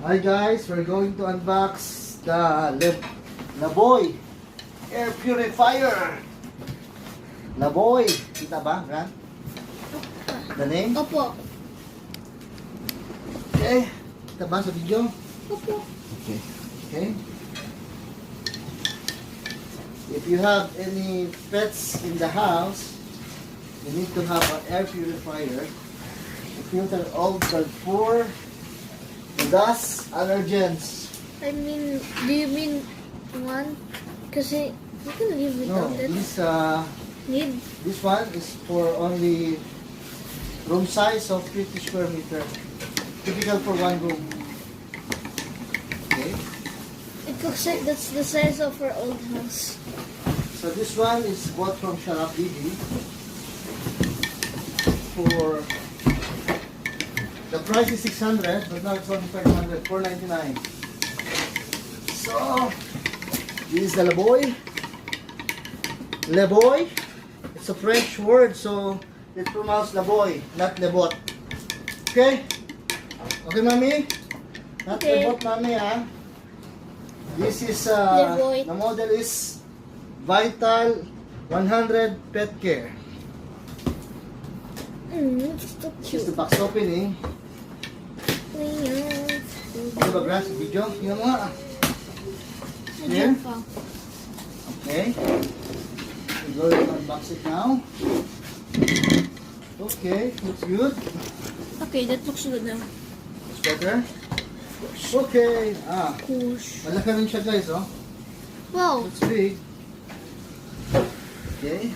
Hi guys, we're going to unbox the Laboy air purifier. Laboy, kita ba, Gran? The name? Opo. Okay, kita ba sa video? Opo. Okay. Okay. If you have any pets in the house, you need to have an air purifier to filter all the poor dust allergens. I mean, do you mean one? Kasi you can live No, without it. this Need? one is for only room size of 50 square meter. Typical for one room. Okay. It looks like that's the size of our old house. So this one is bought from Sharap Bibi for the price is 600, but now it's only 500, 499. So this is the Laboy. Laboy. It's a French word, so it's pronounced Laboy, not Lebot. Okay? Okay, Mami? Not Okay. Lebot, Mami, ha? This is, Laboy. the model is Vital 100 Pet Care. It's so This is cute. the box opening. Ano ba, Grant? Video? Tingnan mo nga. Here? Okay. We go to unbox it now. Okay, looks good. Okay, that looks good now. Looks better. Okay. Push. Malaki rin siya, guys, oh. Wow. Looks big. Okay.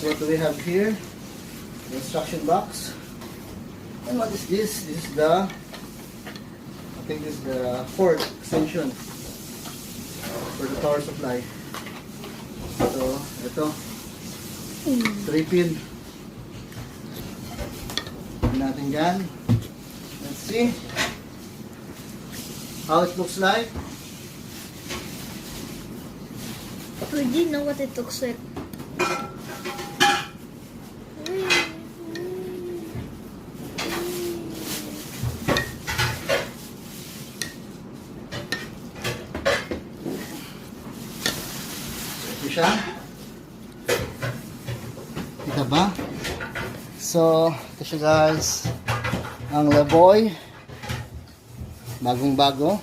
So what do we have here? The instruction box. And what is this? This is the, I think this is the port extension for the power supply. So, ito, 3-pin. Tignan natin yan. Let's see how it looks like. We didn't know what it looks like. Ito siya. Kita ba? So, ito siya, guys. Ang Laboy. Bagong bago.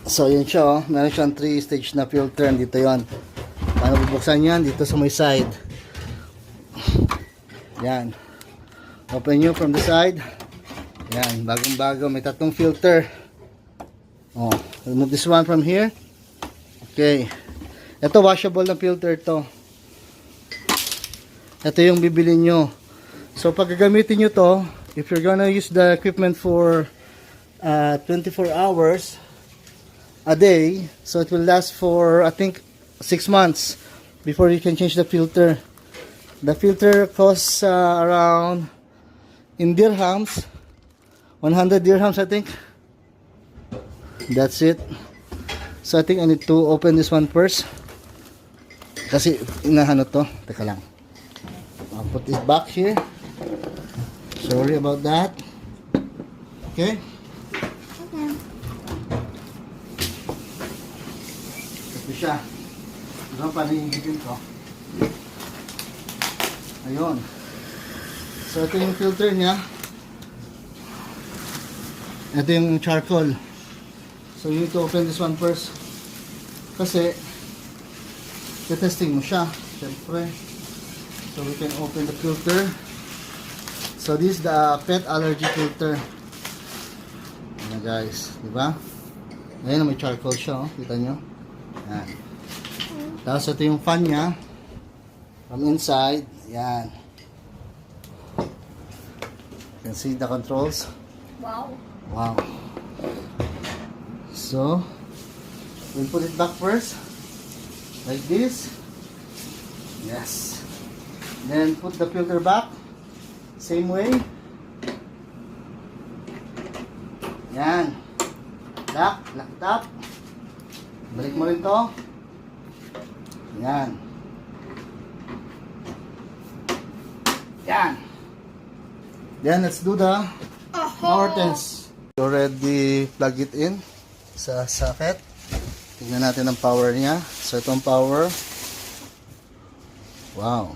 So, yun siya, oh. Meron siyang 3-stage na filter. Dito yon. Paano bubuksan yan? Dito sa may side. Yan. Open nyo from the side. Yan, bagong bago. May 3 filter. Oh, remove this one from here. Okay. Ito, washable na filter to. Ito yung bibili nyo. So, pag gagamitin nyo to, if you're gonna use the equipment for 24 hours a day, so it will last for, I think, 6 months before you can change the filter. The filter costs around, in dirhams, 100 dirhams, I think. That's it. So I think I need to open this one first. Kasi inahano to. Teka lang. I'll put this back here. Sorry about that. Okay. Ito siya. Ito pa rin yung ko. Ayun. So ito yung filter niya. Ito yung charcoal. So you need to open this one first. Kasi testing mo siya, syempre. So we can open the filter. So this is the pet allergy filter. Ayan guys, di ba? Ayan, may charcoal siya, oh. Kita nyo? Ayan. Tapos ito yung fan niya. From inside, ayan. You can see the controls. Wow. Wow. So, we'll put it back first. Like this. Yes. Then put the filter back. Same way. Yan. Lock it up. Balik mo rin to. Yan. Yan. Then let's do the power test. You already plug it in sa socket. Tingnan natin ang power niya. So itong power. Wow.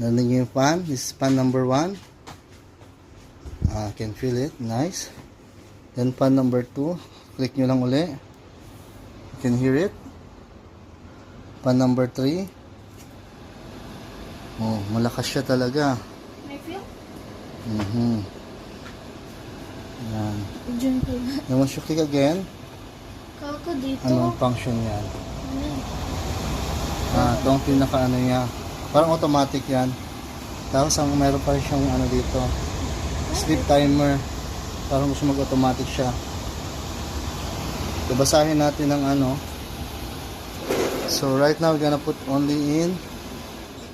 Narinig yung fan. This is fan number 1. I can feel it. Nice. Then fan number 2. Click nyo lang uli. You can hear it. Fan number 3. Oh, malakas siya talaga. May feel? Yan. Diyan ko na. Then once you click again, Kako dito. anong function yan? Ano? Itong pinaka ano niya. Parang automatic yan. Tapos ang meron pa rin siyang ano dito. Sleep timer. Parang gusto mag-automatic siya. So, basahin natin ng ano. So right now we're gonna put only in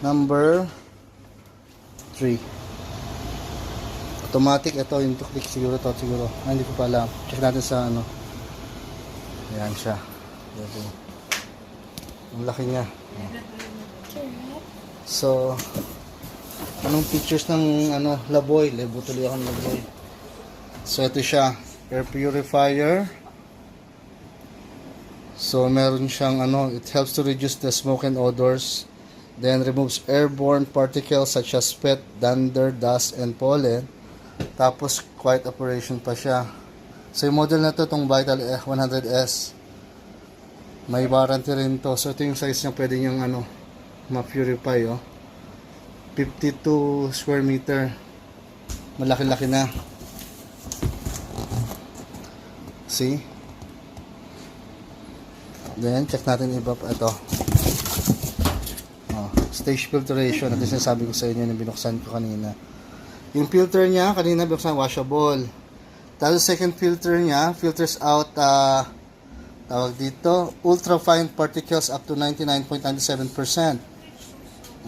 number 3. Automatic. Ito yung to click siguro to siguro. Hindi ko pa alam. Check natin sa ano. Ayan siya. Ang laki niya. So, anong features ng ano, Laboy? Tuloy ako ng Laboy. So, ito siya. Air purifier. So, meron siyang ano, it helps to reduce the smoke and odors. Then, removes airborne particles such as sweat, dander, dust, and pollen. Tapos, quiet operation pa siya. So, yung model na to, itong Vital 100S. May warranty rin to. So, ito yung size niya, pwede niyang ano, ma-purify, oh. 52 square meter. Malaki-laki na. See? Then, check natin iba pa ito. Oh, stage filtration. Ito yung sinasabi ko sa inyo na binuksan ko kanina. Yung filter niya, kanina binuksan, washable. Tapos second filter niya, filters out tawag dito, ultra-fine particles up to 99.97%.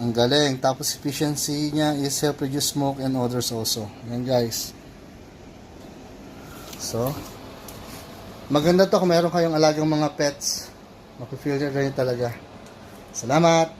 Ang galing. Tapos efficiency niya is help reduce smoke and odors also. Yan guys. So, maganda to kung meron kayong alagang mga pets. Mapifilter rin talaga. Salamat!